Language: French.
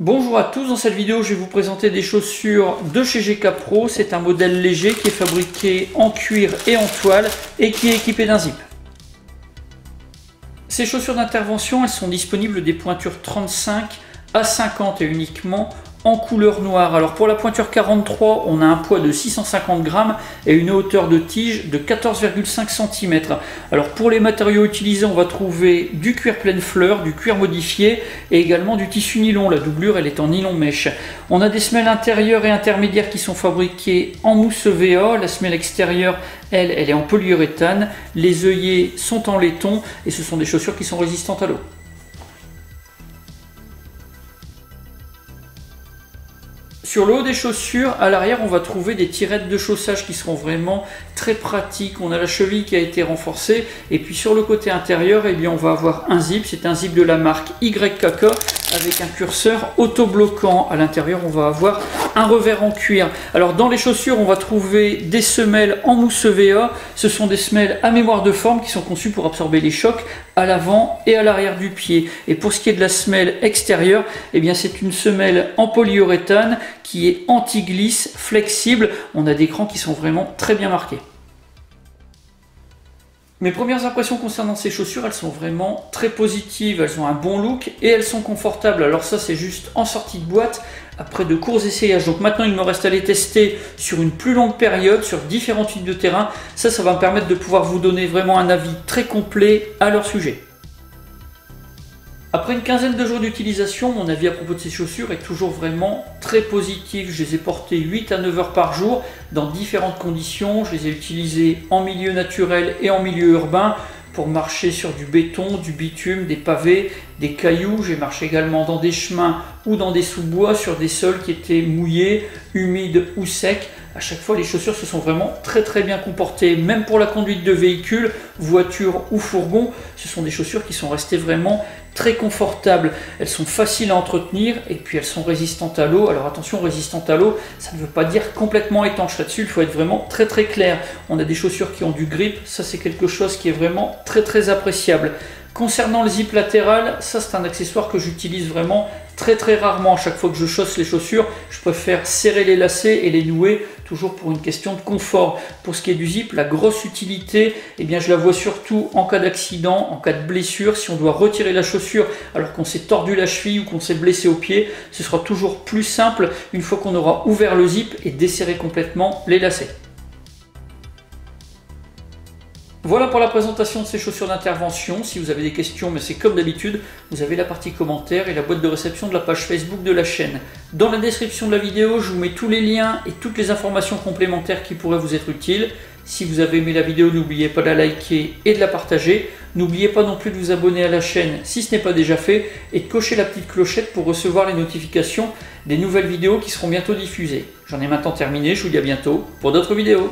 Bonjour à tous, dans cette vidéo je vais vous présenter des chaussures de chez GK Pro. C'est un modèle léger qui est fabriqué en cuir et en toile et qui est équipé d'un zip. Ces chaussures d'intervention, elles sont disponibles des pointures 35 à 50 et uniquement en couleur noire. Alors pour la pointure 43, on a un poids de 650 grammes et une hauteur de tige de 14,5 cm. Alors pour les matériaux utilisés, on va trouver du cuir pleine fleur, du cuir modifié et également du tissu nylon. La doublure, elle est en nylon mèche. On a des semelles intérieures et intermédiaires qui sont fabriquées en mousse EVA. La semelle extérieure, elle est en polyuréthane. Les œillets sont en laiton et ce sont des chaussures qui sont résistantes à l'eau. Sur le haut des chaussures, à l'arrière, on va trouver des tirettes de chaussage qui seront vraiment très pratiques. On a la cheville qui a été renforcée. Et puis sur le côté intérieur, eh bien, on va avoir un zip. C'est un zip de la marque YKK avec un curseur auto-bloquant. À l'intérieur, on va avoir un revers en cuir. Alors dans les chaussures, on va trouver des semelles en mousse EVA. Ce sont des semelles à mémoire de forme qui sont conçues pour absorber les chocs à l'avant et à l'arrière du pied. Et pour ce qui est de la semelle extérieure, eh bien, c'est une semelle en polyuréthane qui est anti-glisse, flexible. On a des crans qui sont vraiment très bien marqués. Mes premières impressions concernant ces chaussures, elles sont vraiment très positives. Elles ont un bon look et elles sont confortables. Alors ça, c'est juste en sortie de boîte après de courts essayages. Donc maintenant, il me reste à les tester sur une plus longue période, sur différents types de terrain. Ça va me permettre de pouvoir vous donner vraiment un avis très complet à leur sujet. Après une quinzaine de jours d'utilisation, mon avis à propos de ces chaussures est toujours vraiment très positif. Je les ai portées 8 à 9 heures par jour dans différentes conditions. Je les ai utilisées en milieu naturel et en milieu urbain pour marcher sur du béton, du bitume, des pavés, des cailloux. J'ai marché également dans des chemins ou dans des sous-bois sur des sols qui étaient mouillés, humides ou secs. À chaque fois, les chaussures se sont vraiment très bien comportées. Même pour la conduite de véhicules, voitures ou fourgons, ce sont des chaussures qui sont restées vraiment très confortables. Elles sont faciles à entretenir et puis elles sont résistantes à l'eau. Alors attention, résistantes à l'eau, ça ne veut pas dire complètement étanche. Là-dessus, il faut être vraiment très clair. On a des chaussures qui ont du grip. Ça, c'est quelque chose qui est vraiment très appréciable. Concernant le zip latéral, ça c'est un accessoire que j'utilise vraiment très rarement. À chaque fois que je chausse les chaussures, je préfère serrer les lacets et les nouer, toujours pour une question de confort. Pour ce qui est du zip, la grosse utilité, eh bien, je la vois surtout en cas d'accident, en cas de blessure. Si on doit retirer la chaussure alors qu'on s'est tordu la cheville ou qu'on s'est blessé au pied, ce sera toujours plus simple une fois qu'on aura ouvert le zip et desserré complètement les lacets. Voilà pour la présentation de ces chaussures d'intervention. Si vous avez des questions, mais c'est comme d'habitude, vous avez la partie commentaires et la boîte de réception de la page Facebook de la chaîne. Dans la description de la vidéo, je vous mets tous les liens et toutes les informations complémentaires qui pourraient vous être utiles. Si vous avez aimé la vidéo, n'oubliez pas de la liker et de la partager. N'oubliez pas non plus de vous abonner à la chaîne si ce n'est pas déjà fait et de cocher la petite clochette pour recevoir les notifications des nouvelles vidéos qui seront bientôt diffusées. J'en ai maintenant terminé, je vous dis à bientôt pour d'autres vidéos.